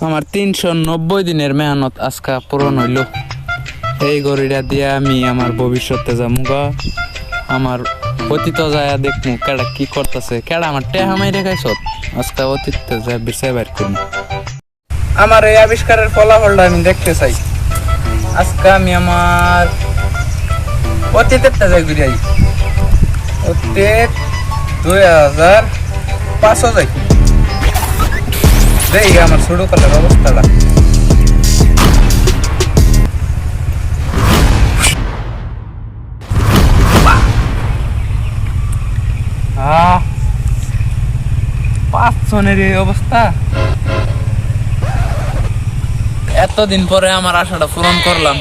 আমার 390 দিনের মেহনত আজকা পূরণ হইল। এই গড়িটা দিয়ে আমি আমার ভবিষ্যতে যামুগা, আমার অতীত যায় দেখমু কেডা কি করতেছে, কেডা আমার টেহা মাইরে খাইছ আজকা অতীতে যায় বিচার বাইর করুন। আমার এই আবিষ্কারের ফলাফলটা আমি দেখতে চাই। আজকে আমি আমার অতীতের যাই ঘুরে আই, অতীত 2005 যাই দেই আমার ছোট কালের অবস্থাটা। পাঁচ জনের এই অবস্থা। এতদিন পরে আমার আশাটা পূরণ করলাম।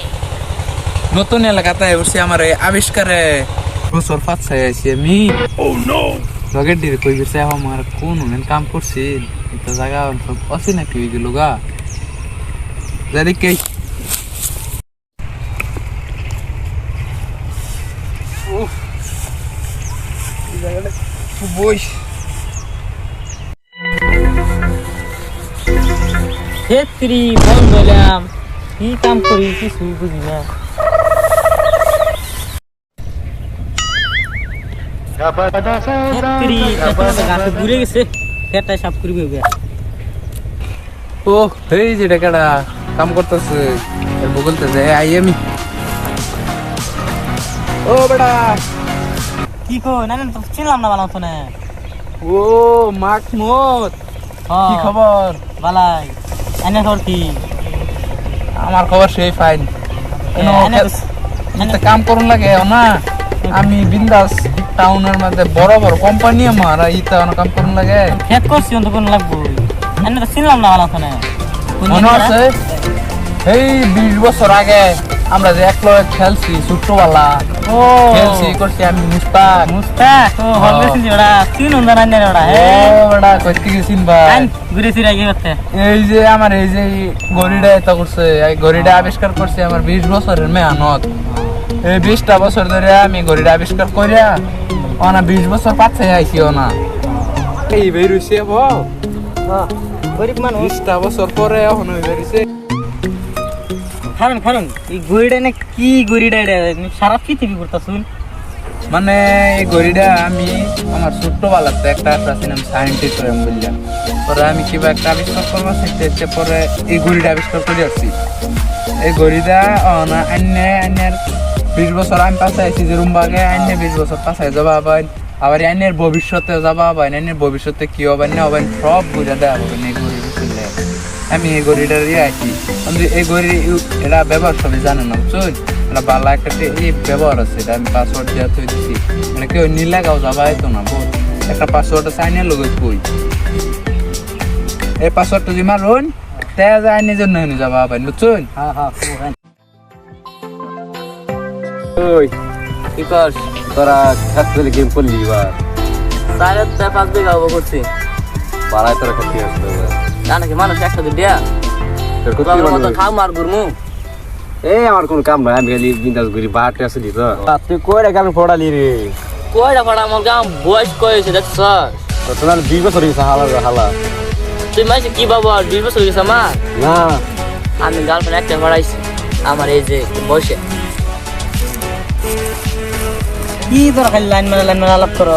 নতুন এলাকাতে বসে আমার এই আবিষ্কারে বছর 5 আইছি আমি। লগের দিকে কই বেছে আমার কোন কাম করছি এটা জায়গা সব আছে নাকি ওই গেল গা যাদিকে বই ক্ষেত্রি ফোন বললাম কি কাম করি কিছু বুঝি না। ঘুরে গেছে খেটায় সাফ করবি। ও এই যে কেডা কাম করতেছে বলতেছে আই আমি। ও বেটা কি কো না তো চিনলাম না বানাতো না। ও মাহমুদ, কি খবর? বালাই এনে তোর কি? আমার খবর সেই ফাইন। কাম করুন লাগে না, আমি বিন্দাস টাউনের মধ্যে বড় বড় কোম্পানি আমার ইতা কাম করুন লাগে। খেত করছি তো কোন লাগবো এনে তো চিনলাম না বানাতো না। মনে আছে এই 20 বছর আগে আমরা যে এক লগে খেলছি ছোট্টবেলা, খেলছি করছি আমি মুস্তাক। তো হলবে চিনছি ওরা তিন উন্দান আনে ওরা। ওরা কইতে গেছিন ভাই ঘুরে ফিরে আগে করতে। এই যে আমার এই যে গড়িটা এটা করছে, এই গড়িটা আবিষ্কার করছে আমার 20 বছরের মেহনত। এই 20টা বছর ধরে আমি গড়িটা আবিষ্কার করিয়া ওনা 20 বছর পাচ্ছে আইছি না এই বেরুছে গরিব মানুষ 20টা বছর পরে এখন বেরিয়েছে। খারুন এই গড়িটা না কি গড়িটা সারা পৃথিবী করতা শুন। মানে এই গড়িটা আমি আমার ছোট্টবেলাতে একটা ছিলাম সায়েন্টিস্ট হয়ে বললাম, পরে আমি কিবা একটা আবিষ্কার করবো সেটা পরে এই গড়িটা আবিষ্কার করে আসছি। এই গড়িটা আন্যের 20 বছর আমি পাশে আছি যে রুমবাগে, আন্যে 20 বছর পাশে যাবা হবেন, আবার আন্যের ভবিষ্যতে যাবা হবেন, আন্যের ভবিষ্যতে কি হবেন না হবেন সব বুঝা দেওয়া হবেন এই গড়ি বুঝলে। আমি এই গড়িটা দিয়ে আছি, এই গড়ি এটা ব্যবহার সবাই জানে না বুঝছেন। এটা বালা একটা এই ব্যবহার আছে, এটা আমি পাসওয়ার্ড দেওয়া তৈরি দিচ্ছি, মানে কেউ নিলাগাও যাবা হয়তো না বহুত একটা পাসওয়ার্ড আছে আইনের লোক কই এই পাসওয়ার্ডটা যদি মারুন তেজ আইনের জন্য যাবা হবেন বুঝছেন। ওই কি কর তোরা খেতে গেম করলি এবার? 4-5 বিঘা হবো করছি। পাড়ায় তোরা খেতে আসতে জানা কি মানুষ একসাথে দেয়া খাও মার ঘুরমু। এই আমার কোনো কাম নাই, আমি খালি বিন্দাস ঘুরি বাহাটে আসলি তো। তুই কয়টা গান পড়ালি রে? কয়টা পড়া আমার গাম বয়স কয়েছে দেখছ? তোর 20 বছর হয়েছে হালা। তুই মাইছে কি বাবু আর 20 বছর হয়েছে আমার? না আমি গার্লফ্রেন্ড একটা পড়াইছি আমার এই যে বয়সে। কি তোর খালি লাইন মানে আলাপ কর,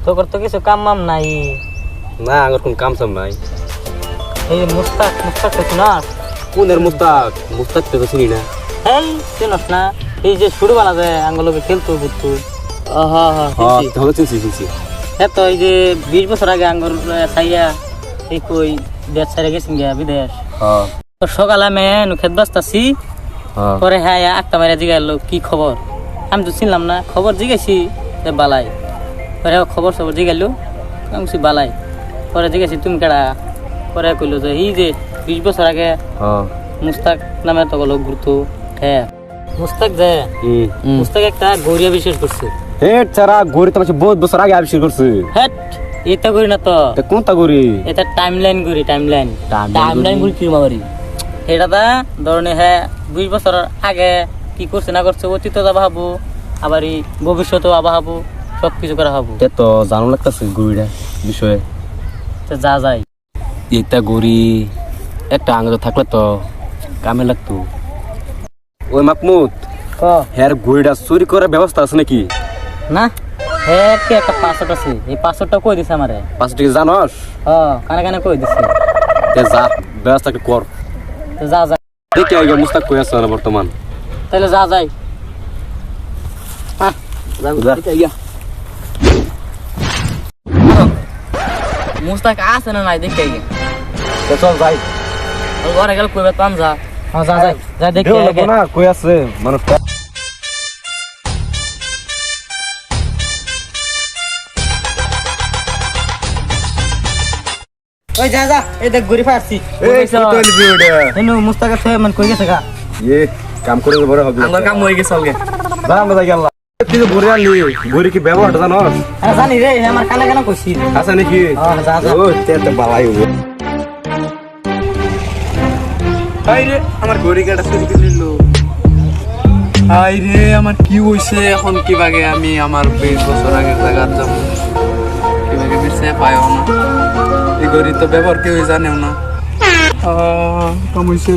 তোর তো কিছু কাম মাম নাই। না আমার কোন কাম সাম নাই। এই মুস্তাক তো না? কোনের মুস্তাক তো চিনি না। এই চিনস না? এই যে ছোটবেলা যে আঙ্গলকে খেলতো বুঝতো। তাহলে চিনছি। হ্যাঁ তো এই যে 20 বছর আগে আঙ্গল সাইয়া এই কই দেশ ছেড়ে গেছেন গিয়া বিদেশ। তো সকালে আমি খেত বাস্তাছি, পরে হ্যাঁ একটা মাইরা জিগাইলো কি খবর। আমি তো চিনলাম না, খবর জিগাইছি বালাই। পরে খবর জিগাইলো আমি বলছি বালাই। পরে জিগাইছি তুমি কেডা? পরে কইলো যে এই যে 20 বছর আগে মুস্তাক নামে তো লোক ঘুরতো। হ্যাঁ মুস্তাক যে মুস্তাক একটা গড়ি আবিষ্কার করছে। হেট ছাড়া গড়ি তো বহুত বছর আগে আবিষ্কার করছে। হেট এটা গড়ি না তো। কোনটা গড়ি? এটা টাইমলাইন গড়ি কি মারি এটা দা ধরনে। হ্যাঁ 20 বছর আগে কি করছে না করছে অতীত যাবা হবো, আবার এই ভবিষ্যতেও আবা হবো, সবকিছু করা হবো। তো জানো লাগতেছে গড়িটা বিষয়ে যা যায় এটা গড়ি একটা আঙ্গুর থাকলে তো কামে লাগতো। ওই মাহমুদ, ক হ্যার ঘড়িটা চুরি করার ব্যবস্থা আছে নাকি? না হ্যাঁ কি একটা পাসওয়ার্ড আছে, এই পাসওয়ার্ডটা কই দিছে আমারে। 5 টাকা জানোস? কানে কানে কই দিছে। তে যা ব্যবস্থাকে কর। তো যা যা দেখি আগে মুস্তাক কই আছে না বর্তমান। তাহলে যা যাই। যা। মুস্তাক আছে না নাই দেখে আগে। তো চল যাই। ঘরে গেল কইবে তো যা। যা যাই যা দেখে দেও আগে। না কই আছে মানুষটা। ওই যা যা এই দেখ ঘুরি ফারছি। এই কত লিবি ওটা? এনু মুস্তাকের থেকে মান কই গেছে গা। এ কাম করে বড় হবে। আমার কাম হয়ে গেছে আলগে। যা আমরা যাই গেল। তুই ঘুরে আনলি, ঘুরে কি ব্যবহারটা জানোস? আরে জানি রে আমার কানে কানে কইছি। আছে নাকি? যা যা। ও তেতে বালাই হইব। হাই রে আমার ঘড়ি কাটা চুরি করে নিল। হাই রে আমার কি হইছে এখন কিভাবে আমি আমার 20 বছর আগের জায়গা যাব কিভাবে বিছে পাইও না এই ঘড়ি তো ব্যবহার কেউ জানেও না কাম হইছে